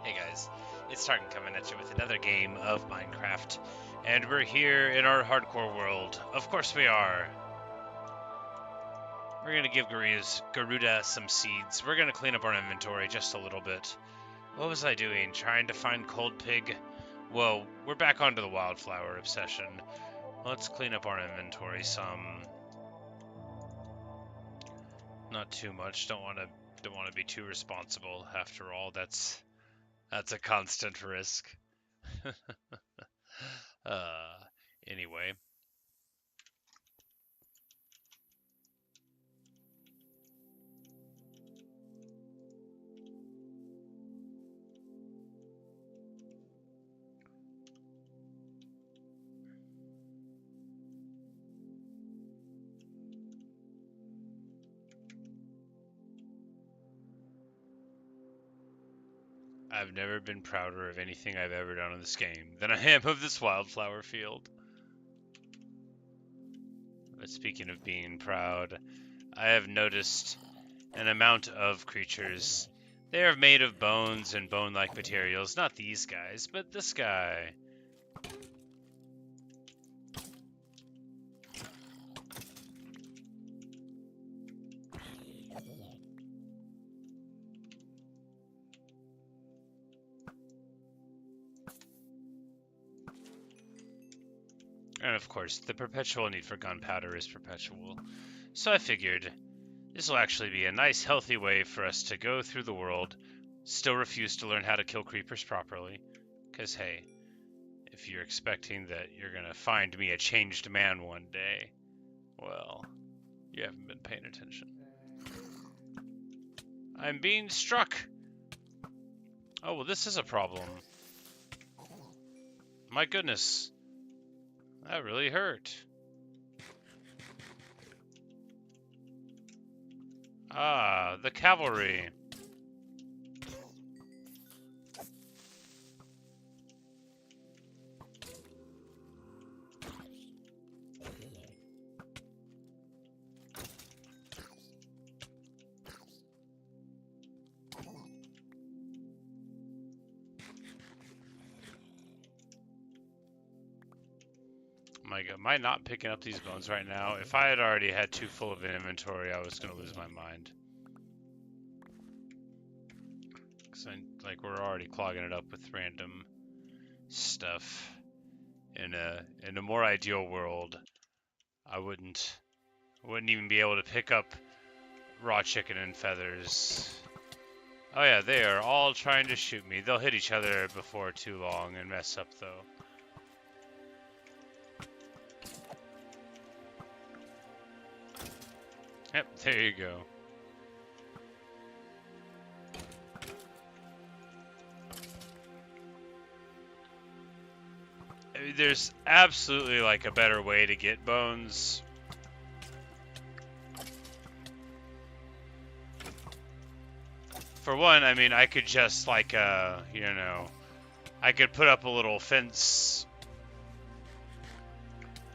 Hey guys, it's Tarkin coming at you with another game of Minecraft, and we're here in our hardcore world. Of course we are. We're gonna give Garuda some seeds. We're gonna clean up our inventory just a little bit. What was I doing? Trying to find Cold Pig? Whoa, we're back onto the Wildflower obsession. Let's clean up our inventory some. Not too much. Don't want to be too responsible. After all, that's a constant risk. uh, anyway. I've never been prouder of anything I've ever done in this game than I am of this wildflower field. But speaking of being proud, I have noticed an amount of creatures. They are made of bones and bone-like materials. Not these guys, but this guy. And of course, the perpetual need for gunpowder is perpetual. So I figured this will actually be a nice, healthy way for us to go through the world, still refuse to learn how to kill creepers properly. Because, hey, if you're expecting that you're going to find me a changed man one day, well, you haven't been paying attention. I'm being struck! Oh, well, this is a problem. My goodness. That really hurt. Ah, the cavalry. My God, am I not picking up these bones right now? If I had already had too full of an inventory, I was going to lose my mind. Because like we're already clogging it up with random stuff. In a more ideal world, I wouldn't even be able to pick up raw chicken and feathers. Oh yeah, they are all trying to shoot me. They'll hit each other before too long and mess up though. Yep, there you go. I mean, there's absolutely like a better way to get bones. For one, I mean, I could just like, you know, I could put up a little fence,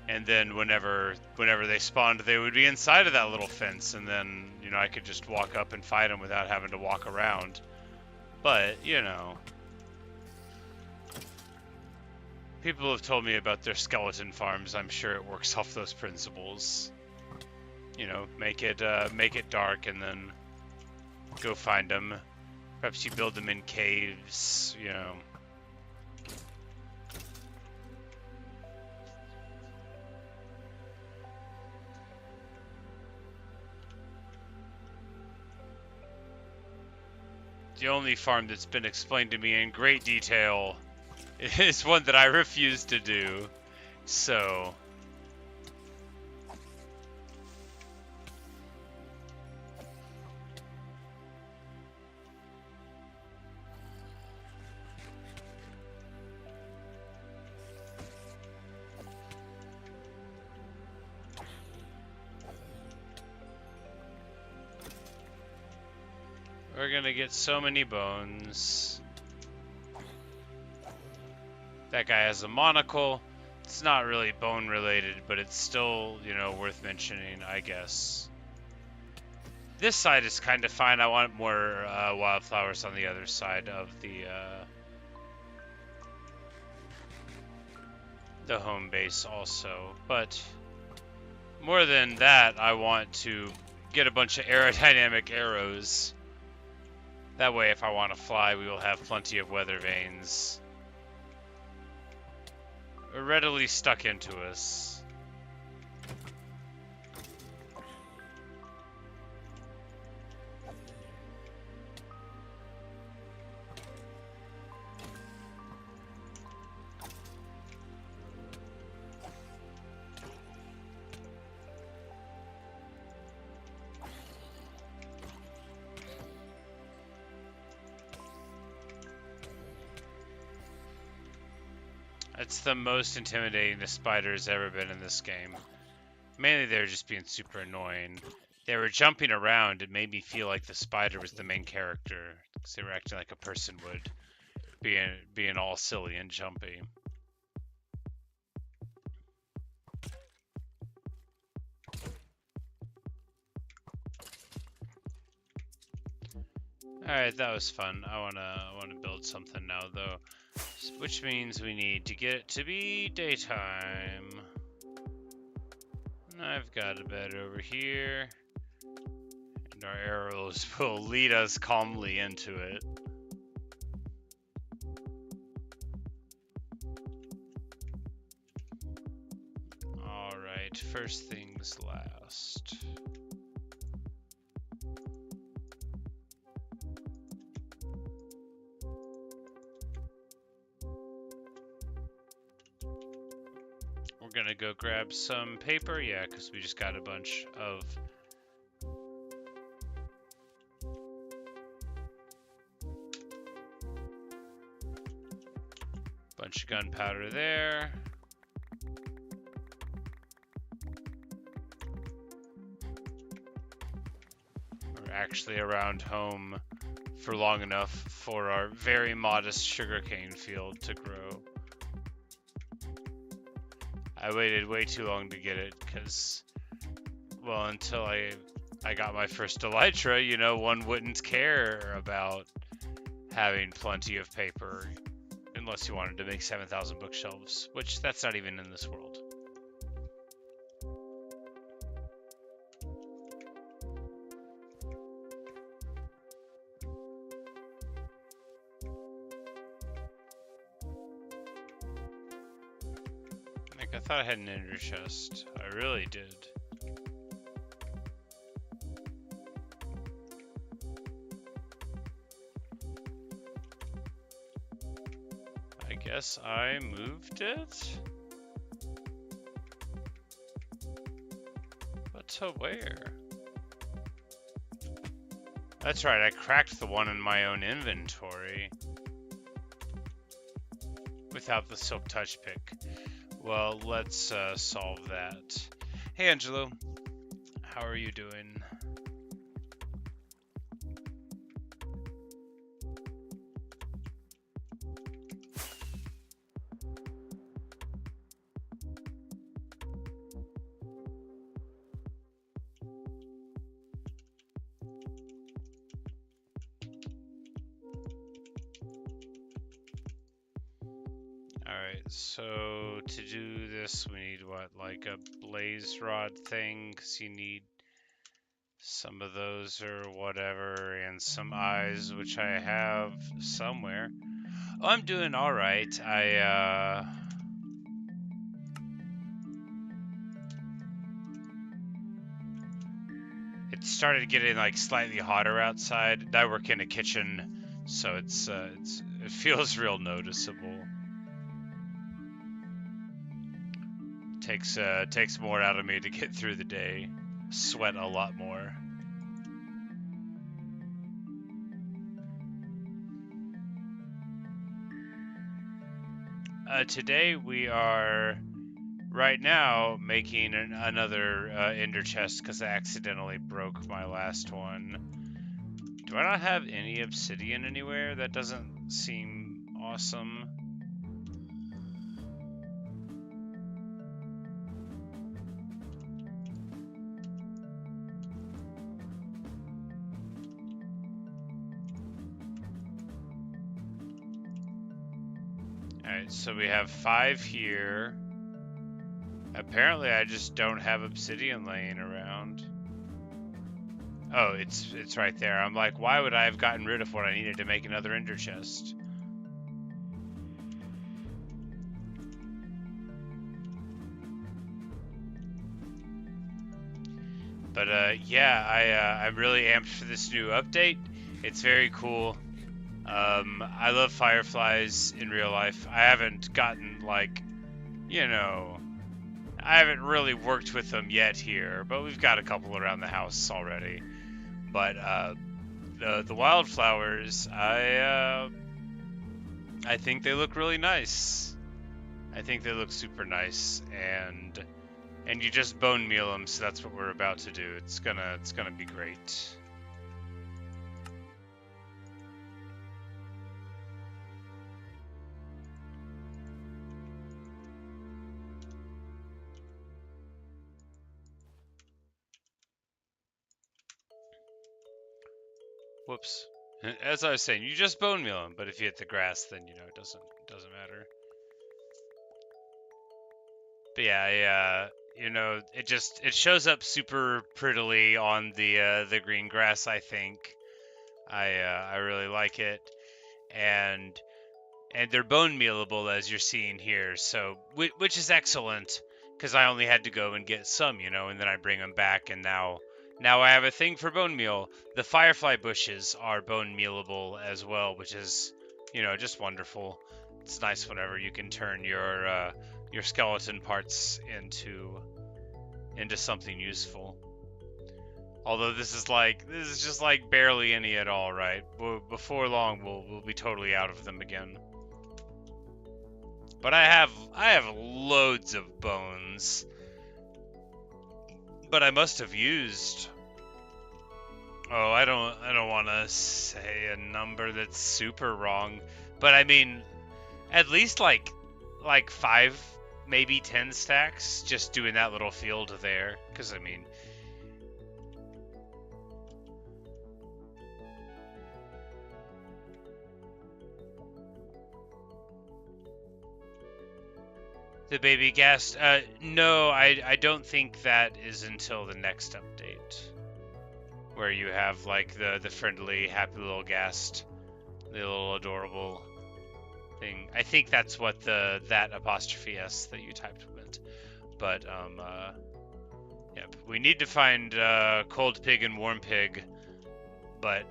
and then whenever they spawned, they would be inside of that little fence, and then, you know, I could just walk up and fight them without having to walk around. But, you know, people have told me about their skeleton farms. I'm sure it works off those principles. You know, make it dark and then go find them. Perhaps you build them in caves, you know. The only farm that's been explained to me in great detail is one that I refuse to do. So we're gonna get so many bones. That guy has a monocle. It's not really bone related, but it's still, you know, worth mentioning, I guess. This side is kind of fine. I want more wildflowers on the other side of the home base also. But more than that, I want to get a bunch of aerodynamic arrows. That way, if I want to fly, we will have plenty of weather vanes readily stuck into us. It's the most intimidating the spider has ever been in this game. Mainly they're just being super annoying. They were jumping around. It made me feel like the spider was the main character, because they were acting like a person would, being all silly and jumpy. Alright, that was fun. I wanna build something now though. Which means we need to get it to be daytime. I've got a bed over here. And our arrows will lead us calmly into it. Alright, first things last. We're gonna go grab some paper, yeah, because we just got a bunch of gunpowder there. We're actually around home for long enough for our very modest sugarcane field to grow. I waited way too long to get it because, well, until I got my first elytra, you know, one wouldn't care about having plenty of paper unless you wanted to make 7,000 bookshelves, which that's not even in this world. I thought I had an ender chest. I really did. I guess I moved it? But to where? That's right, I cracked the one in my own inventory without the silk touch pick. Well, let's solve that. Hey, Angelo. How are you doing? Alright, so to do this, we need what, like a blaze rod thing? Because you need some of those or whatever, and some eyes, which I have somewhere. Oh, I'm doing alright. It started getting like slightly hotter outside. I work in a kitchen, so it feels real noticeable. Takes more out of me to get through the day. Sweat a lot more. Today we are right now making another ender chest because I accidentally broke my last one. Do I not have any obsidian anywhere? That doesn't seem awesome. Alright, so we have 5 here. Apparently I just don't have obsidian laying around. Oh, it's right there. I'm like, why would I have gotten rid of what I needed to make another ender chest? But yeah, I'm really amped for this new update. It's very cool. I love fireflies in real life. I haven't gotten like, you know, I haven't really worked with them yet here, but we've got a couple around the house already. But the wildflowers, I think they look really nice. I think they look super nice, and you just bone meal them, so that's what we're about to do. It's gonna be great. Whoops. As I was saying, you just bone meal them, but if you hit the grass, then it doesn't matter. But yeah, it shows up super prettily on the green grass. I think I really like it, and they're bone mealable as you're seeing here. So which is excellent, because I only had to go and get some, and then I bring them back, and now I have a thing for bone meal. The firefly bushes are bone mealable as well, which is just wonderful. It's nice whenever you can turn your skeleton parts into something useful. Although this is just like barely any at all, right? Before long, we'll be totally out of them again. But I have loads of bones. But I must have used. Oh, I don't want to say a number that's super wrong, but I mean, at least like 5, maybe 10 stacks just doing that little field there. Because I mean, the baby ghast. No, I don't think that is until the next update, where you have like the friendly, happy little ghast, the little adorable thing. I think that's what that apostrophe S that you typed meant. But yep. We need to find cold pig and warm pig. But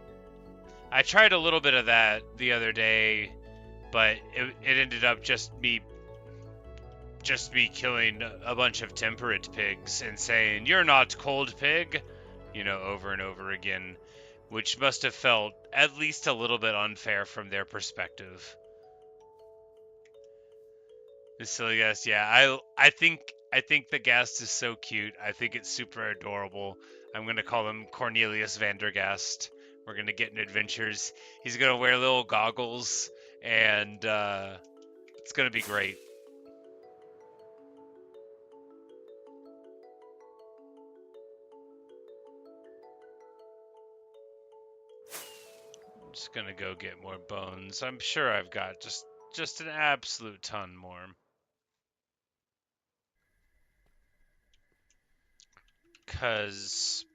I tried a little bit of that the other day, but it ended up just me killing a bunch of temperate pigs and saying, "You're not cold pig," over and over again, which must have felt at least a little bit unfair from their perspective. The silly ghast, yeah. I think the ghast is so cute. I think it's super adorable. I'm gonna call him Cornelius Vandergast. We're gonna get in adventures. He's gonna wear little goggles, and it's gonna be great. I'm just gonna go get more bones. I'm sure I've got just an absolute ton more. Cause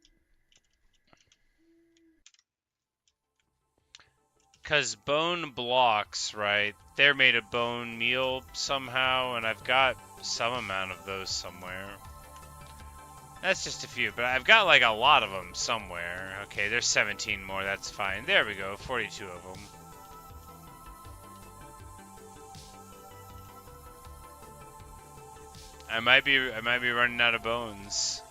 bone blocks, right? They're made of bone meal somehow, and I've got some amount of those somewhere. That's just a few, but I've got like a lot of them somewhere. Okay, there's 17 more, that's fine. There we go, 42 of them. I might be running out of bones.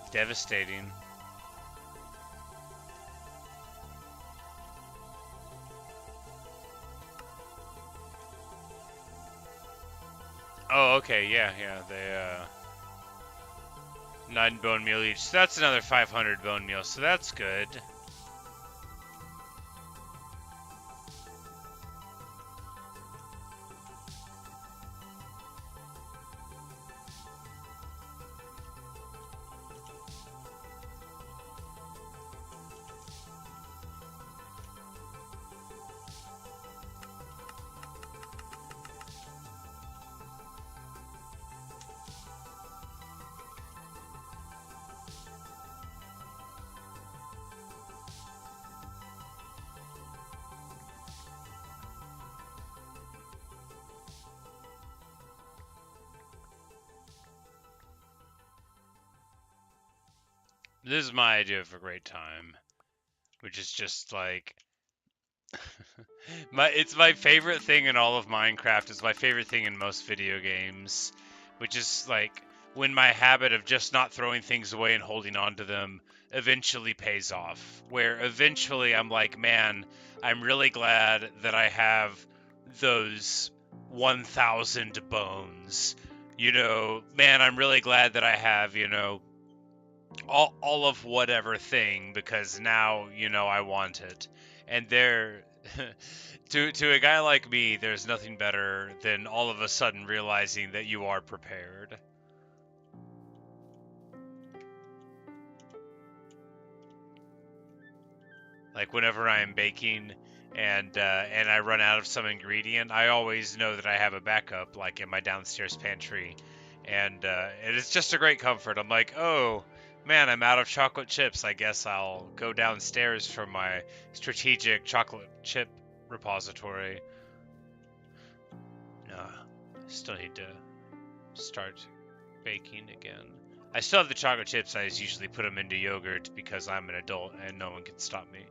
Devastating. Oh, okay, yeah, they 9 bone meal each. So that's another 500 bone meal, so that's good. This is my idea of a great time, which is just like it's my favorite thing in all of Minecraft. It's my favorite thing in most video games, which is like when my habit of just not throwing things away and holding on to them eventually pays off. Where eventually I'm like, man, I'm really glad that I have those 1,000 bones. You know, man, I'm really glad that I have, you know, all of whatever thing because now, you know, I want it. And there to a guy like me, there's nothing better than all of a sudden realizing that you are prepared. Like whenever I am baking and I run out of some ingredient, I always know that I have a backup, like in my downstairs pantry, and it is just a great comfort. I'm like, oh man, I'm out of chocolate chips. I guess I'll go downstairs for my strategic chocolate chip repository. No, I still need to start baking again. I still have the chocolate chips. I just usually put them into yogurt because I'm an adult and no one can stop me.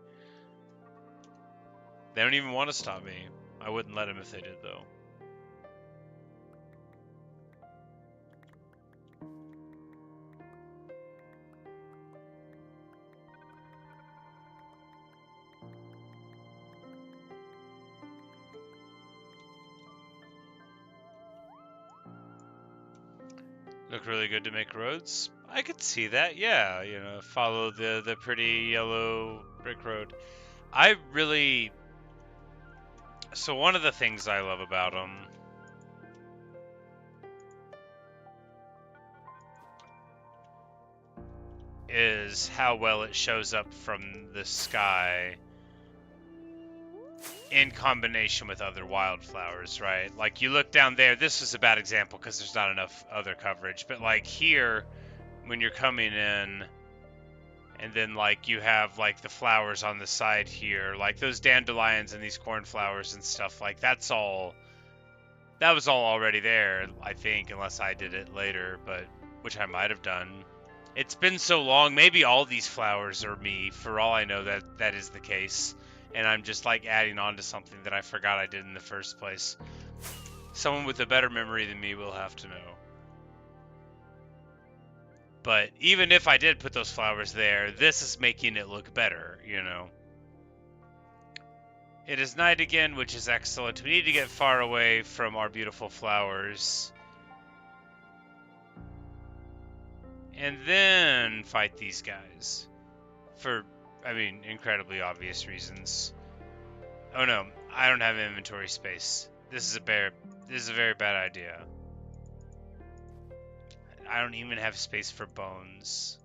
They don't even want to stop me. I wouldn't let them if they did, though. Look really good to make roads. I could see that, yeah. You know, follow the pretty yellow brick road. I really... So one of the things I love about them is how well it shows up from the sky in combination with other wildflowers, right? Like you look down there, this is a bad example because there's not enough other coverage, but like here, when you're coming in, and then like you have like the flowers on the side here, like those dandelions and these cornflowers and stuff, like that was all already there, I think, unless I did it later, but which I might have done. It's been so long, maybe all these flowers are me, for all I know that is the case. And I'm just like adding on to something that I forgot I did in the first place. Someone with a better memory than me will have to know. But even if I did put those flowers there, this is making it look better, you know. It is night again, which is excellent. We need to get far away from our beautiful flowers. And then fight these guys. For, I mean, incredibly obvious reasons. Oh no, I don't have inventory space. This is a very bad idea. I don't even have space for bones.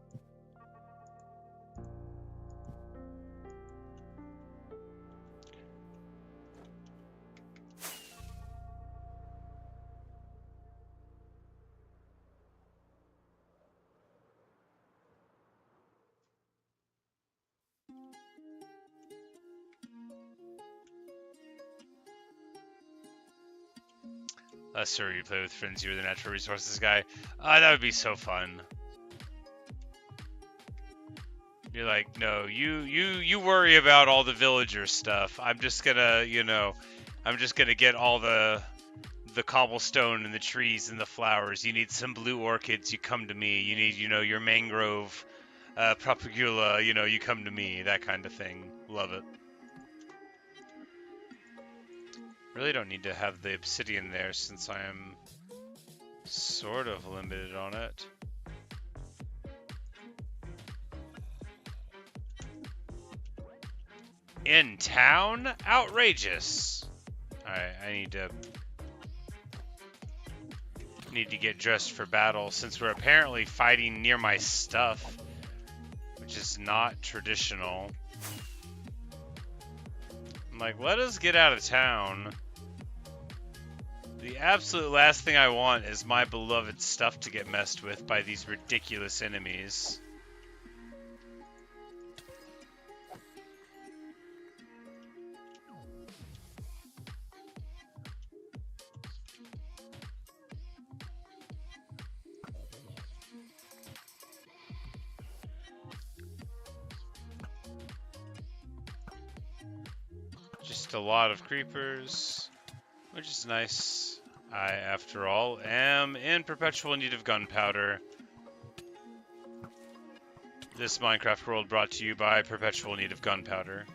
Sir, you play with friends, you're the natural resources guy. That would be so fun. You're like, no, you worry about all the villager stuff. I'm just gonna, you know, I'm just gonna get all the cobblestone and the trees and the flowers. You need some blue orchids, you come to me. You need, you know, your mangrove propagula, you know, you come to me. That kind of thing. Love it. Really don't need to have the obsidian there since I am sort of limited on it. In town? Outrageous. Alright, I need to get dressed for battle since we're apparently fighting near my stuff, which is not traditional. I'm like, let us get out of town. The absolute last thing I want is my beloved stuff to get messed with by these ridiculous enemies. left a lot of creepers, which is nice. I, after all, am in perpetual need of gunpowder. This Minecraft world brought to you by perpetual need of gunpowder.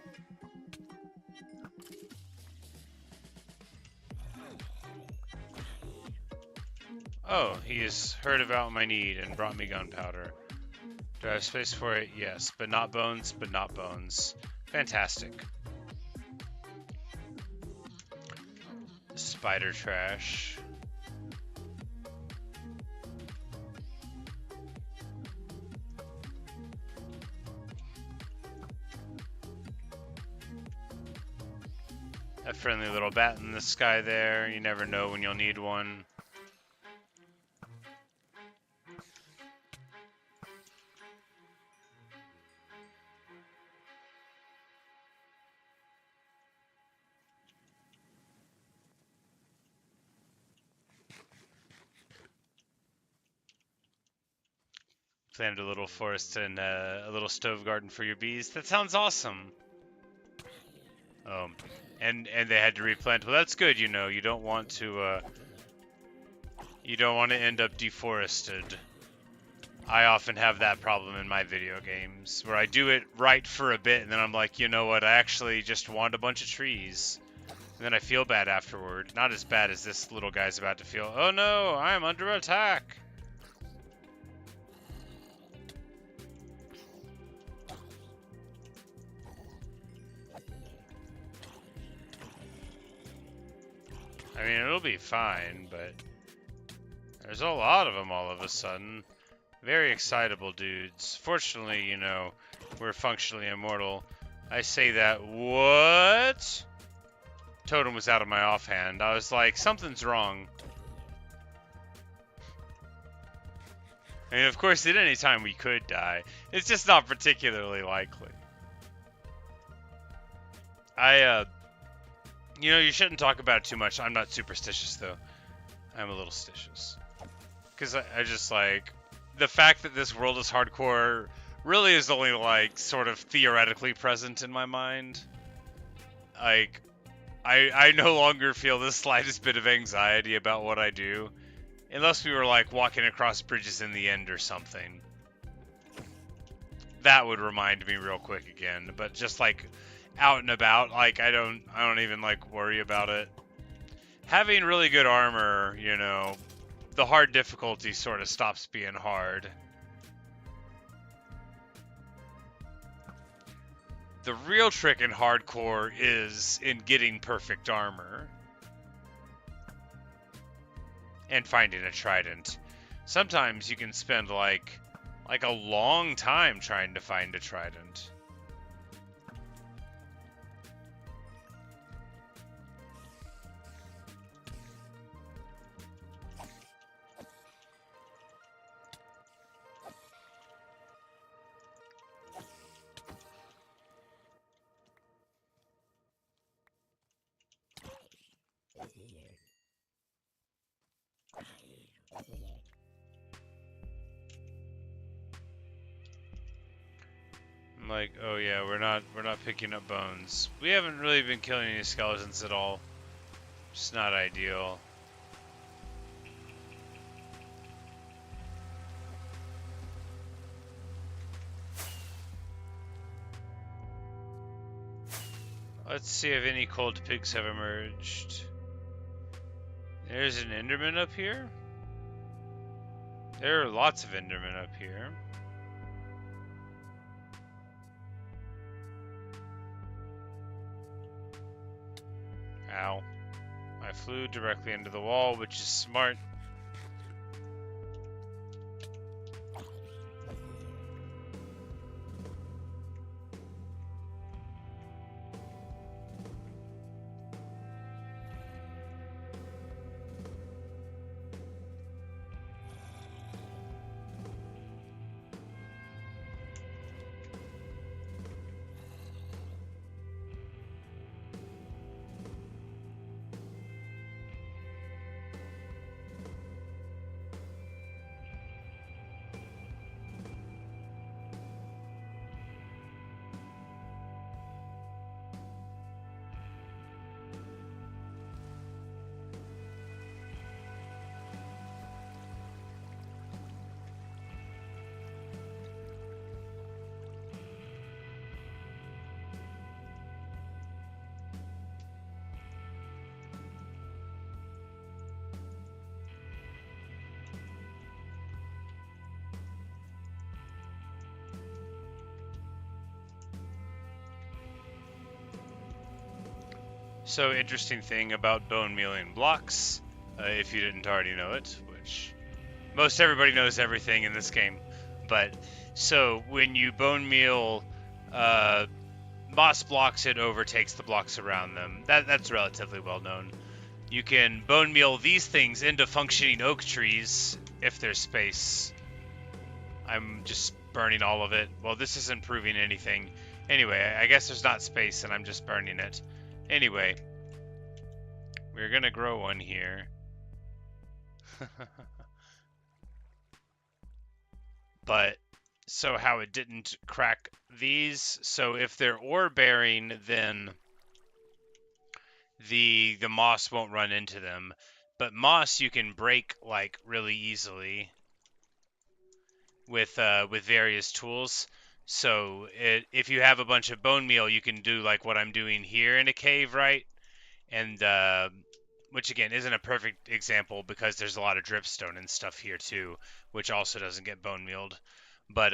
Oh, he has heard about my need and brought me gunpowder. Do I have space for it? Yes, but not bones, but not bones. Fantastic. Spider trash. A friendly little bat in the sky there. You never know when you'll need one. Planted a little forest and a little stove garden for your bees. That sounds awesome. And they had to replant. Well, that's good. You know, you don't want to end up deforested. I often have that problem in my video games where I do it right for a bit and then I'm like, you know what? I actually just want a bunch of trees. And then I feel bad afterward. Not as bad as this little guy's about to feel. Oh no, I'm under attack. I mean, it'll be fine, but there's a lot of them all of a sudden. Very excitable dudes. Fortunately, you know, we're functionally immortal. I say that, what? Totem was out of my offhand. I was like, something's wrong. I mean, of course, at any time we could die. It's just not particularly likely. You know, you shouldn't talk about it too much. I'm not superstitious, though. I'm a little stitious. Because I just, like, the fact that this world is hardcore really is only, like, sort of theoretically present in my mind. Like, I no longer feel the slightest bit of anxiety about what I do. Unless we were, like, walking across bridges in the end or something. That would remind me real quick again. But just, like, out and about, like, I don't even, like, worry about it. Having really good armor, you know, the hard difficulty sort of stops being hard. The real trick in hardcore is in getting perfect armor. And finding a trident. Sometimes you can spend, like a long time trying to find a trident. I'm like, oh yeah, we're not picking up bones. We haven't really been killing any skeletons at all. Just not ideal. Let's see if any cold pigs have emerged. There's an Enderman up here. There are lots of Endermen up here. Ow. I flew directly into the wall, which is smart. So, interesting thing about bone mealing blocks, if you didn't already know it, which most everybody knows everything in this game, but so when you bone meal moss blocks, it overtakes the blocks around them. That's relatively well known. You can bone meal these things into functioning oak trees if there's space. I'm just burning all of it. Well, this isn't proving anything. Anyway, I guess there's not space and I'm just burning it. Anyway, we're gonna grow one here. But, so how it didn't crack these, so if they're ore bearing, then the moss won't run into them. But moss you can break like really easily with various tools. So if you have a bunch of bone meal, you can do like what I'm doing here in a cave, right? And which again isn't a perfect example because there's a lot of dripstone and stuff here too, which also doesn't get bone mealed. But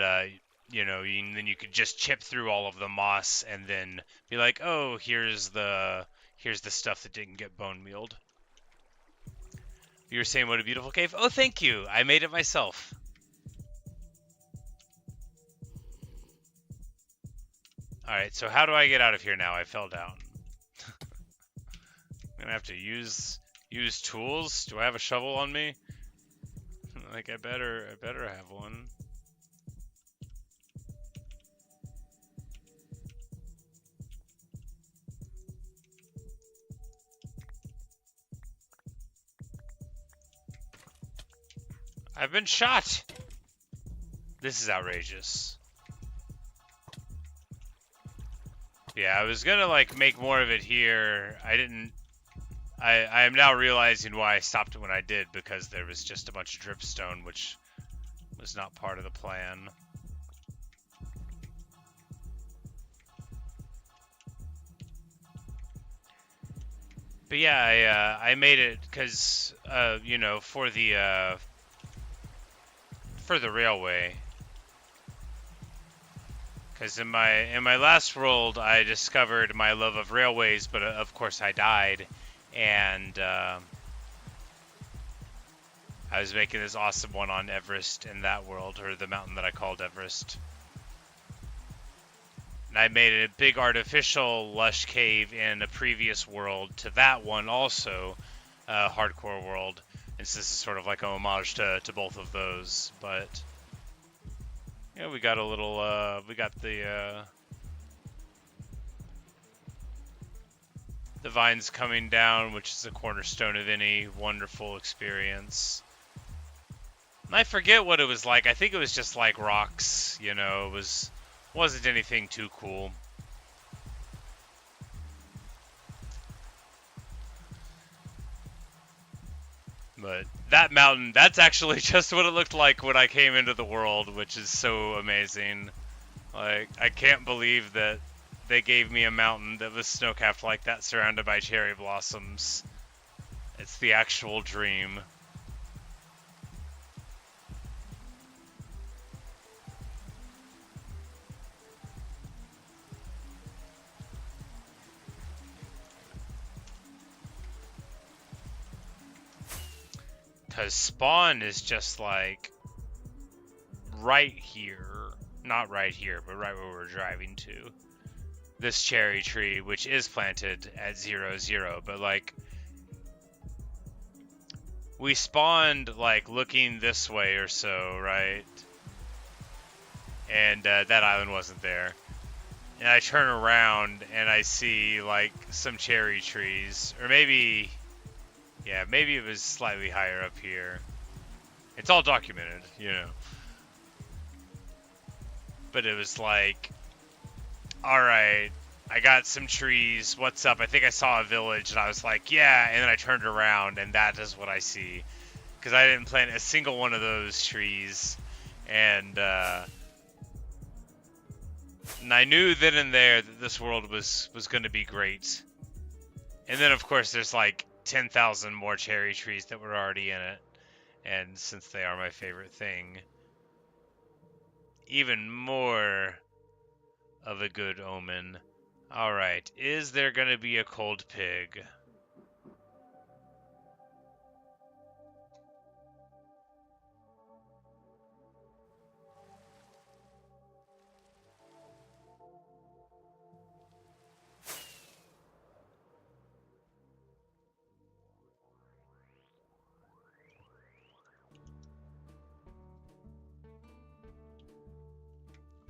you know, then you could just chip through all of the moss and then be like, oh, here's the stuff that didn't get bone mealed. You were saying what a beautiful cave. Oh, thank you. I made it myself. All right, so how do I get out of here now? I fell down. I'm gonna have to use tools. Do I have a shovel on me? Like I better have one. I've been shot. This is outrageous. Yeah, I was gonna like make more of it here. I didn't. I am now realizing why I stopped it when I did, because there was just a bunch of dripstone, which was not part of the plan. But yeah, I made it because you know, for the railway. Because in my last world, I discovered my love of railways, but of course I died, and I was making this awesome one on Everest in that world, or the mountain that I called Everest. And I made a big artificial lush cave in a previous world to that one also, hardcore world. And so this is sort of like a homage to both of those, but yeah, we got a little, we got the vines coming down, which is the cornerstone of any wonderful experience. And I forget what it was like. I think it was just like rocks, you know, wasn't anything too cool. But that mountain, that's actually just what it looked like when I came into the world, which is so amazing. Like, I can't believe that they gave me a mountain that was snow-capped like that, surrounded by cherry blossoms. It's the actual dream. Because spawn is just like right here. Not right here, but right where we're driving to. This cherry tree, which is planted at 0, but like we spawned like looking this way or so, right? And that island wasn't there. And I turn around and I see like some cherry trees, or maybe, yeah, maybe it was slightly higher up here. It's all documented, you know. But it was like, alright, I got some trees, what's up? I think I saw a village, and I was like, yeah, and then I turned around, and that is what I see. Because I didn't plant a single one of those trees, and I knew then and there that this world was going to be great. And then, of course, there's like 10,000 more cherry trees that were already in it, and since they are my favorite thing, even more of a good omen. Alright, is there gonna be a cold pig?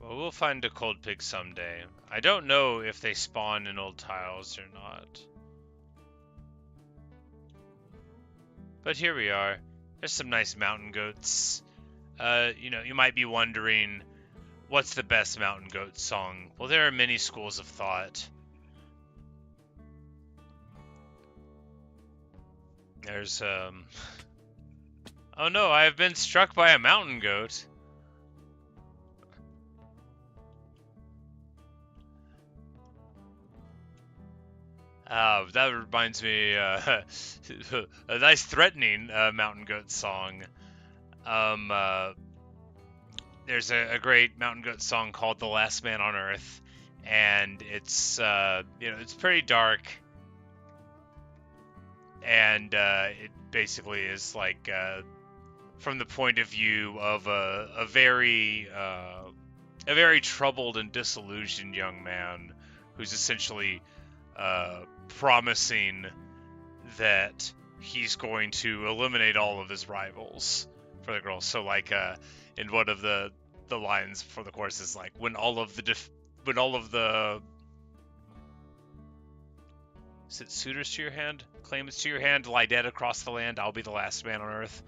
Well, we'll find a cold pig someday. I don't know if they spawn in old tiles or not. But here we are. There's some nice mountain goats. You might be wondering, what's the best mountain goat song? Well, there are many schools of thought. There's, Oh no, I have been struck by a mountain goat. That reminds me, a nice threatening mountain goat song. There's a great mountain goat song called "The Last Man on Earth," and it's it's pretty dark, and it basically is like from the point of view of a very troubled and disillusioned young man who's essentially promising that he's going to eliminate all of his rivals for the girls. So like in one of the lines for the chorus is like, when all of the is it suitors to your hand, claimants to your hand, lie dead across the land, I'll be the last man on earth.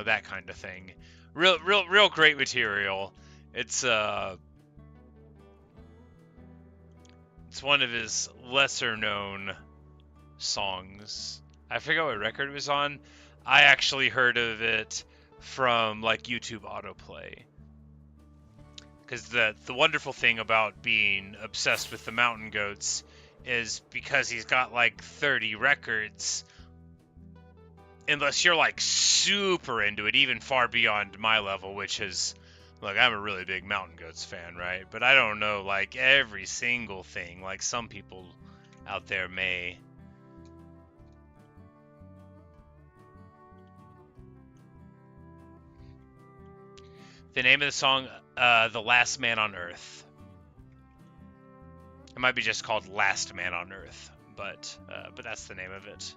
That kind of thing. Real great material. It's one of his lesser known songs. I forget what record it was on. I actually heard of it from like YouTube autoplay. Because the wonderful thing about being obsessed with the mountain goats is because he's got like 30 records. Unless you're like super into it, even far beyond my level, which is, look, I'm a really big mountain goats fan, right? But I don't know like every single thing like some people out there may. The name of the song, The Last Man on Earth. It might be just called Last Man on Earth, but that's the name of it.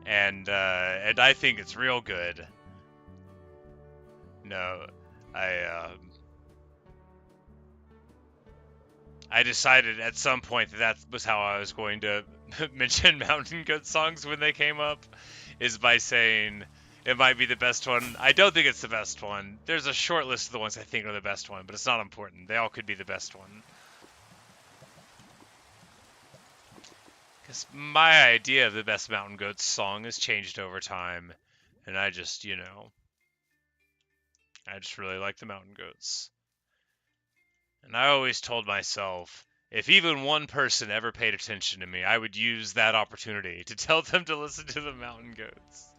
And I think it's real good. No, I decided at some point that was how I was going to mention mountain goat songs when they came up, is by saying it might be the best one. I don't think it's the best one. There's a short list of the ones I think are the best one, but it's not important. They all could be the best one. Because my idea of the best mountain goats song has changed over time, and I just really like the mountain goats. And I always told myself, if even one person ever paid attention to me, I would use that opportunity to tell them to listen to the mountain goats.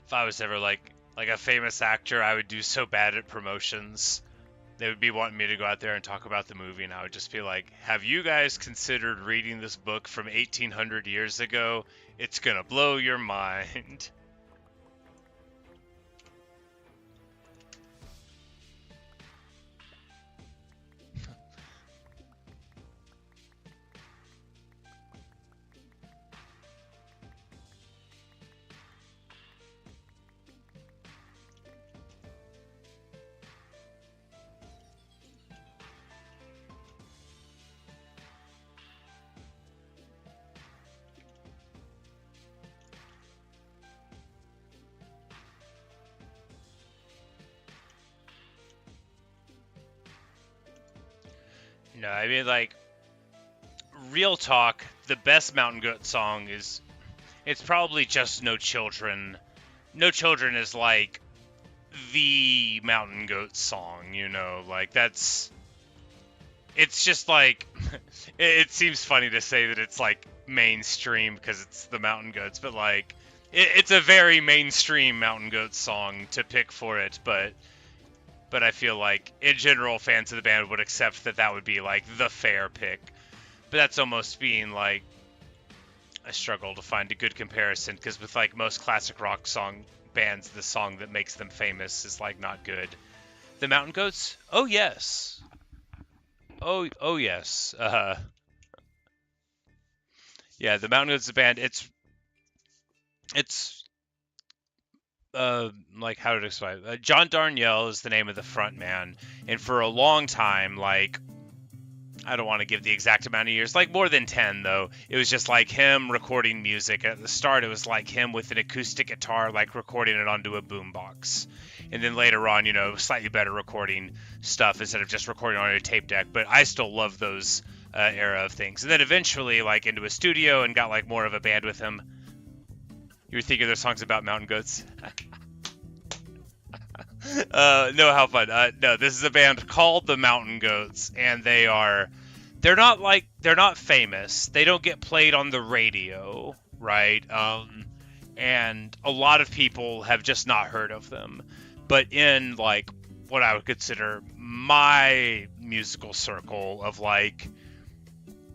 If I was ever like a famous actor, I would do so bad at promotions. They would be wanting me to go out there and talk about the movie, and I would just be like, have you guys considered reading this book from 1800 years ago? It's gonna blow your mind. No, I mean, like, real talk, the best mountain goat song it's probably just No Children. No Children is like the Mountain Goat song, you know, like that's it's just like it seems funny to say that it's like mainstream because it's the Mountain Goats, but like it's a very mainstream Mountain Goats song to pick for it, but I feel like in general fans of the band would accept that that would be like the fair pick. But that's almost being like I struggle to find a good comparison because with like most classic rock song bands, the song that makes them famous is like not good. The Mountain Goats? Oh yes. Oh yes. Yeah, the Mountain Goats band. It's like how to describe it? John Darnielle is the name of the front man, and for a long time, like I don't want to give the exact amount of years, like more than 10 though. It was just like him recording music. At the start, it was like him with an acoustic guitar, like recording it onto a boombox. And then later on, you know, slightly better recording stuff instead of just recording on a tape deck. But I still love those era of things. And then eventually, like, into a studio and got like more of a band with him. You were thinking their songs about mountain goats? No, how fun. No, this is a band called the Mountain Goats, and they're not famous. They don't get played on the radio, right? And a lot of people have just not heard of them. But in like what I would consider my musical circle of like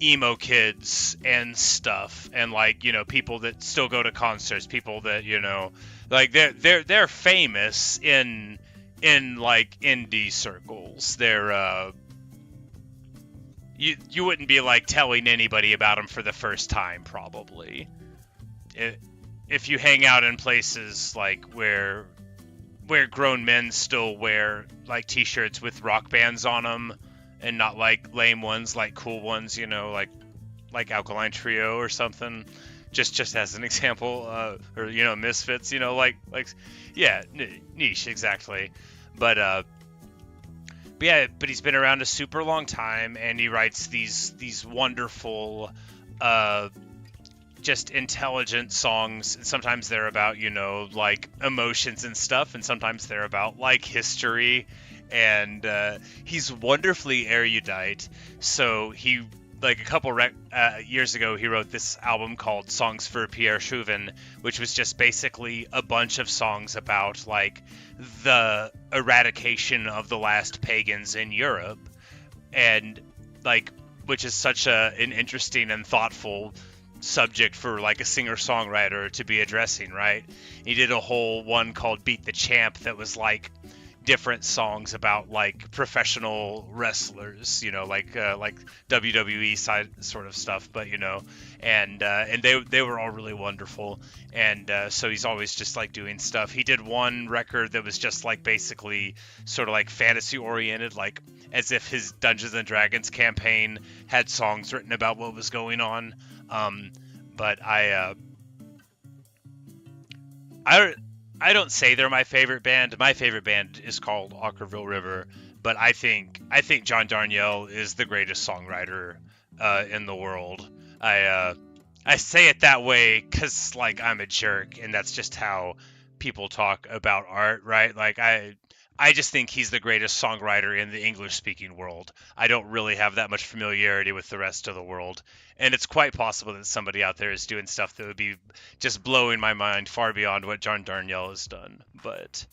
emo kids and stuff, and like, you know, people that still go to concerts, people that, you know, like they're famous in like indie circles. They're you wouldn't be like telling anybody about them for the first time probably. If you hang out in places like where grown men still wear like t-shirts with rock bands on them and not like lame ones, like cool ones, you know, like Alkaline Trio or something, just as an example, or, you know, Misfits, you know, like yeah, niche, exactly. But yeah, but he's been around a super long time, and he writes these wonderful just intelligent songs. And sometimes they're about, you know, like emotions and stuff, and sometimes they're about like history. And he's wonderfully erudite. So he, like a couple years ago, he wrote this album called Songs for Pierre Chauvin, which was just basically a bunch of songs about like the eradication of the last pagans in Europe, and like, which is such an interesting and thoughtful subject for like a singer-songwriter to be addressing, right? He did a whole one called Beat the Champ that was like different songs about like professional wrestlers, you know, like WWE side sort of stuff, but you know, and they were all really wonderful. And so he's always just like doing stuff. He did one record that was just like basically sort of like fantasy oriented, like as if his Dungeons and Dragons campaign had songs written about what was going on. But I don't say they're my favorite band. My favorite band is called Ockerville River, but I think John Darnielle is the greatest songwriter in the world. I say it that way because like I'm a jerk, and that's just how people talk about art, right? Like I just think he's the greatest songwriter in the English-speaking world. I don't really have that much familiarity with the rest of the world. And it's quite possible that somebody out there is doing stuff that would be just blowing my mind far beyond what John Darnielle has done. But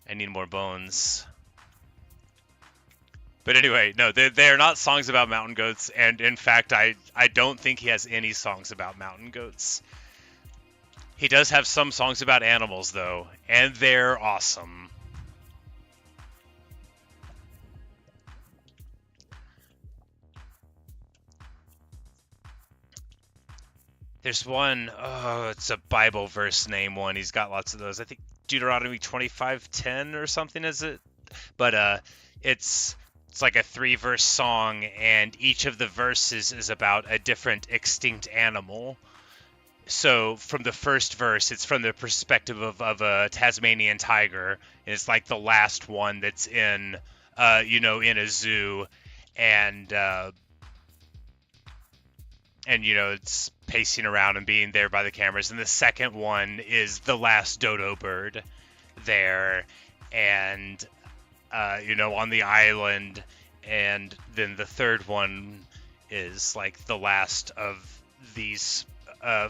I need more bones. But anyway, no, they are not songs about mountain goats. And in fact, I don't think he has any songs about mountain goats. He does have some songs about animals, though, and they're awesome. There's one, oh, it's a Bible verse name one. He's got lots of those. I think Deuteronomy 25:10 or something is it? But it's like a 3-verse song, and each of the verses is about a different extinct animal. So from the first verse, it's from the perspective of a Tasmanian tiger, and it's like the last one that's in, you know, in a zoo, and you know, it's pacing around and being there by the cameras. And the second one is the last dodo bird, there, and on the island, and then the third one is like the last of these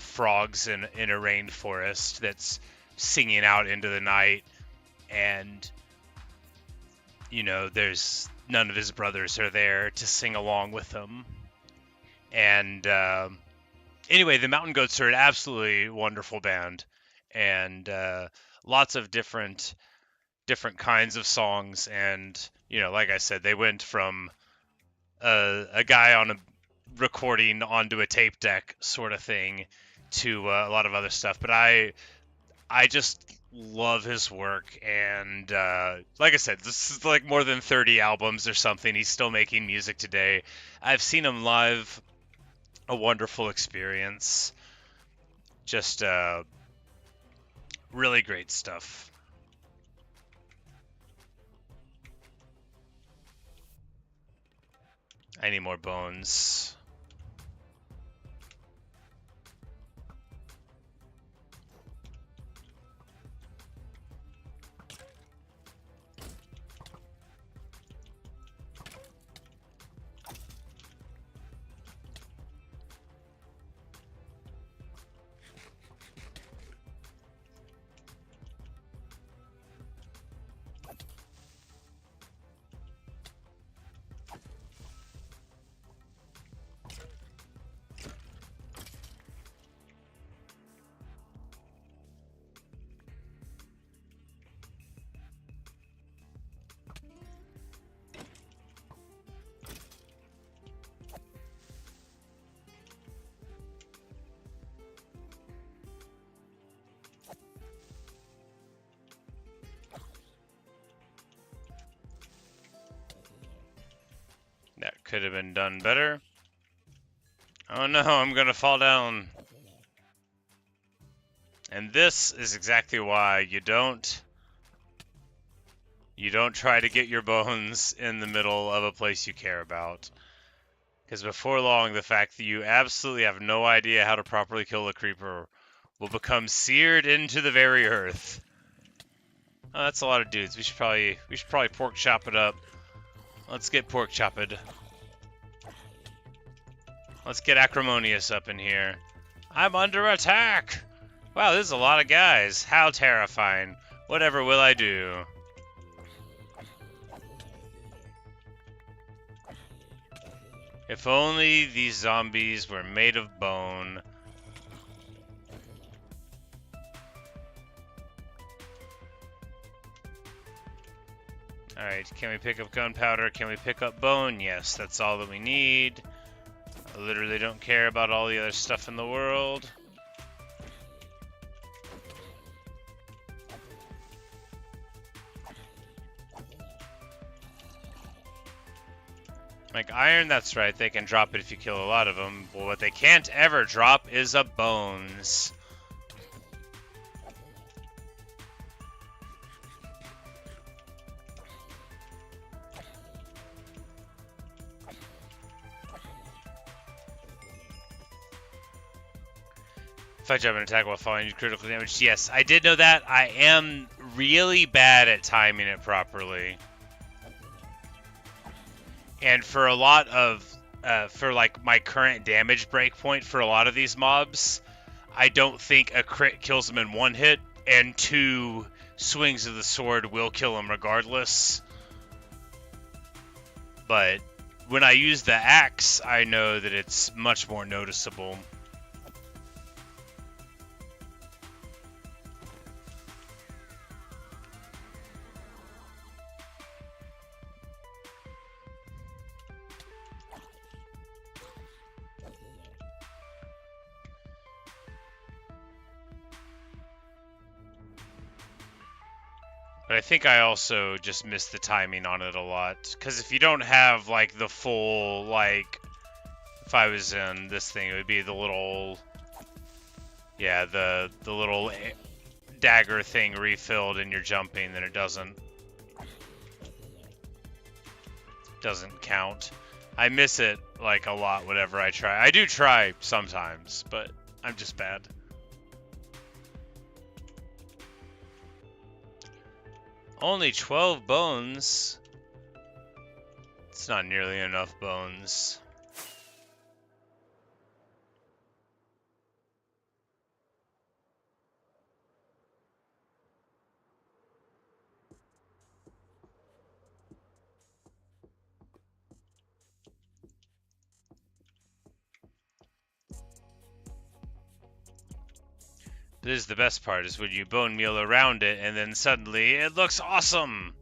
frogs in a rainforest that's singing out into the night, and there's none of his brothers are there to sing along with him. And anyway, the Mountain Goats are an absolutely wonderful band, and lots of different kinds of songs. And like I said, they went from a guy on a recording onto a tape deck sort of thing to a lot of other stuff. But I just love his work, and like I said, this is like more than 30 albums or something. He's still making music today. I've seen him live, a wonderful experience. Just really great stuff. I need more bones. That could have been done better. Oh no, I'm gonna fall down. And this is exactly why you don't try to get your bones in the middle of a place you care about. Because before long, the fact that you absolutely have no idea how to properly kill a creeper will become seared into the very earth. Oh, that's a lot of dudes. We should probably pork chop it up. Let's get pork chopped. Let's get acrimonious up in here. I'm under attack! Wow, this is a lot of guys. How terrifying. Whatever will I do? If only these zombies were made of bone. Alright, can we pick up gunpowder? Can we pick up bone? Yes, that's all that we need. I literally don't care about all the other stuff in the world. Like iron, that's right, they can drop it if you kill a lot of them. But what they can't ever drop is a bones. If I jump and attack while falling, you critical damage. Yes, I did know that. I am really bad at timing it properly. And for a lot of, for like my current damage breakpoint for a lot of these mobs, I don't think a crit kills them in one hit, and 2 swings of the sword will kill them regardless. But when I use the axe, I know that it's much more noticeable. But I think I also just missed the timing on it a lot. Because if you don't have, like, the full, like... If I was in this thing, it would be the little... Yeah, the little dagger thing refilled and you're jumping, then it doesn't count. I miss it, like, a lot whenever I try. I do try sometimes, but I'm just bad. Only 12 bones. It's not nearly enough bones. This is the best part, is when you bone meal around it and then suddenly it looks awesome.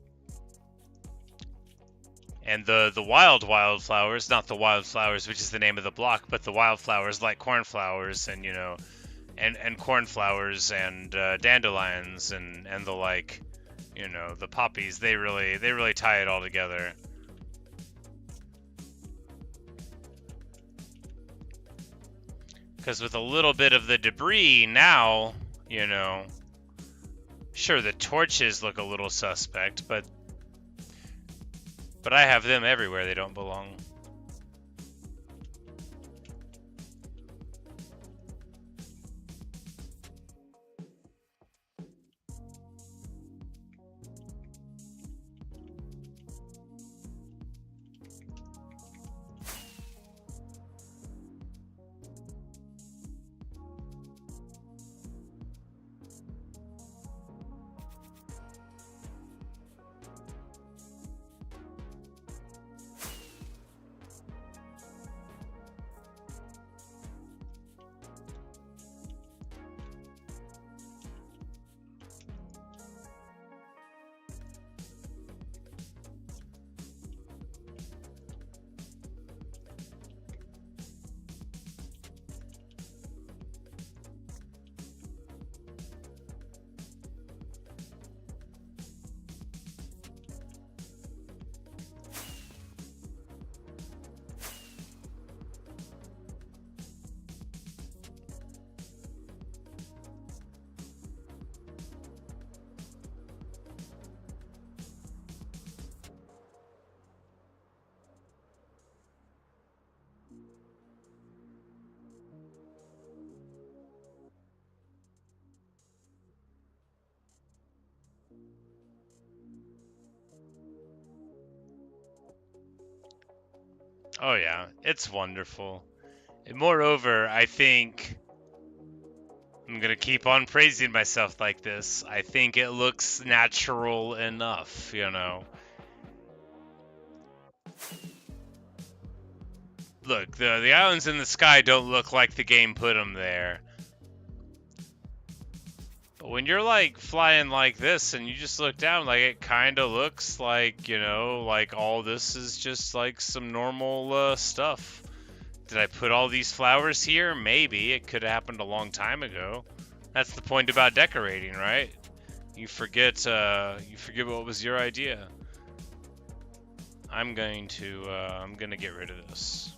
And the wildflowers, not the wildflowers, which is the name of the block, but the wildflowers like cornflowers and, you know, and cornflowers and dandelions and the like, you know, the poppies, they really tie it all together. Because with a little bit of the debris now, you know, sure, the torches look a little suspect, but I have them everywhere they don't belong. Oh yeah, it's wonderful. And moreover, I think I'm gonna keep on praising myself like this. I think it looks natural enough, you know. Look, the islands in the sky don't look like the game put them there. But when you're like flying like this and you just look down, like it kind of looks like, you know, like all this is just like some normal stuff. Did I put all these flowers here? Maybe. It could have happened a long time ago. That's the point about decorating, right? You forget what was your idea. I'm gonna get rid of this.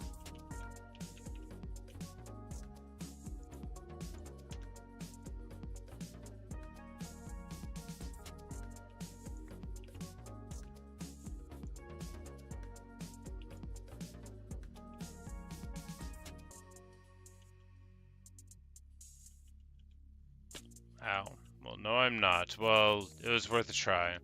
Ow. Well, no, I'm not. Well, it was worth a try.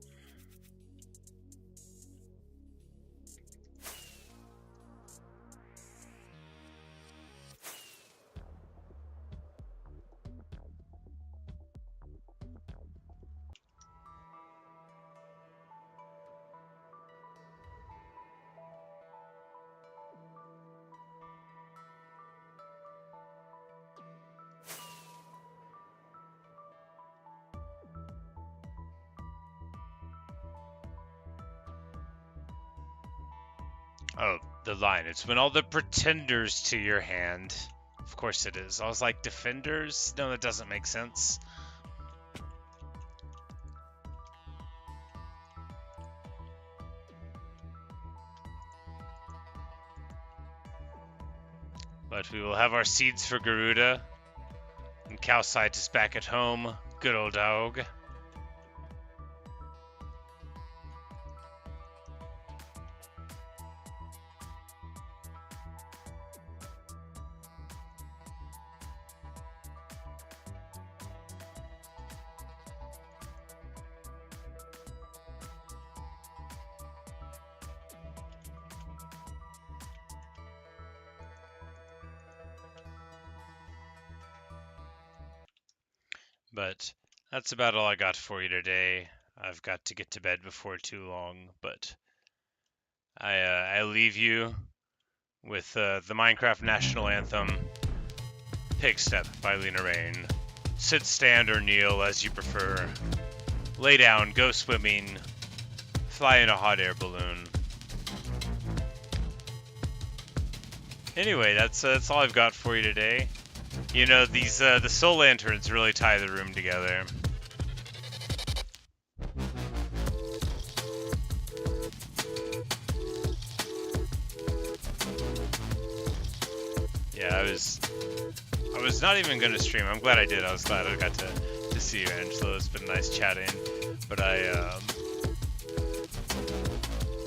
Oh, the line. It's when all the pretenders to your hand. Of course it is. I was like, defenders? No, that doesn't make sense. But we will have our seeds for Garuda. And Calcite is back at home. Good old dog. But that's about all I got for you today. I've got to get to bed before too long, but I leave you with the Minecraft National Anthem, Pig Step by Lena Rain. Sit, stand, or kneel as you prefer. Lay down, go swimming, fly in a hot air balloon. Anyway, that's all I've got for you today. You know, these the soul lanterns really tie the room together. Yeah, I was not even gonna stream. I'm glad I did. I was glad I got to see you, Angelo. It's been nice chatting. But I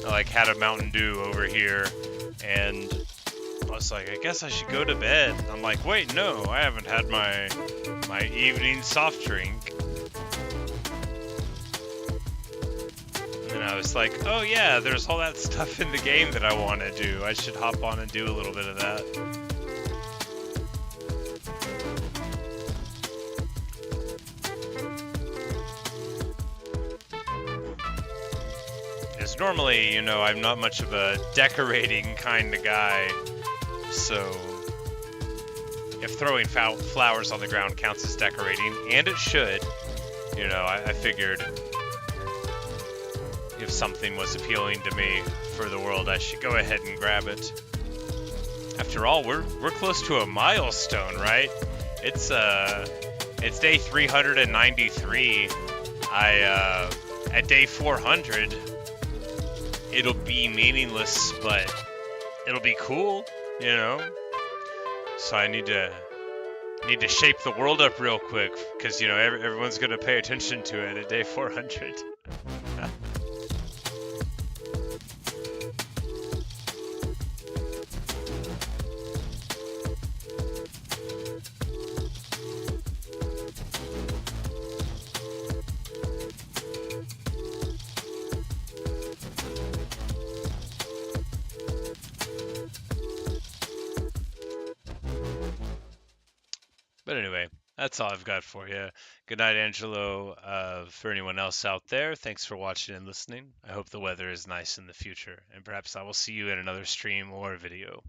like had a Mountain Dew over here, and I was like, I guess I should go to bed. I'm like, wait, no, I haven't had my evening soft drink. And I was like, oh yeah, there's all that stuff in the game that I want to do. I should hop on and do a little bit of that. Because normally, you know, I'm not much of a decorating kind of guy, so if throwing flowers on the ground counts as decorating, and it should, you know, I figured if something was appealing to me for the world, I should go ahead and grab it. After all, we're close to a milestone, right? It's day 393. At day 400, it'll be meaningless, but it'll be cool, you know? So I need to shape the world up real quick, because, you know, everyone's going to pay attention to it at day 400. But anyway, that's all I've got for you. Good night, Angelo. For anyone else out there, thanks for watching and listening. I hope the weather is nice in the future, and perhaps I will see you in another stream or video.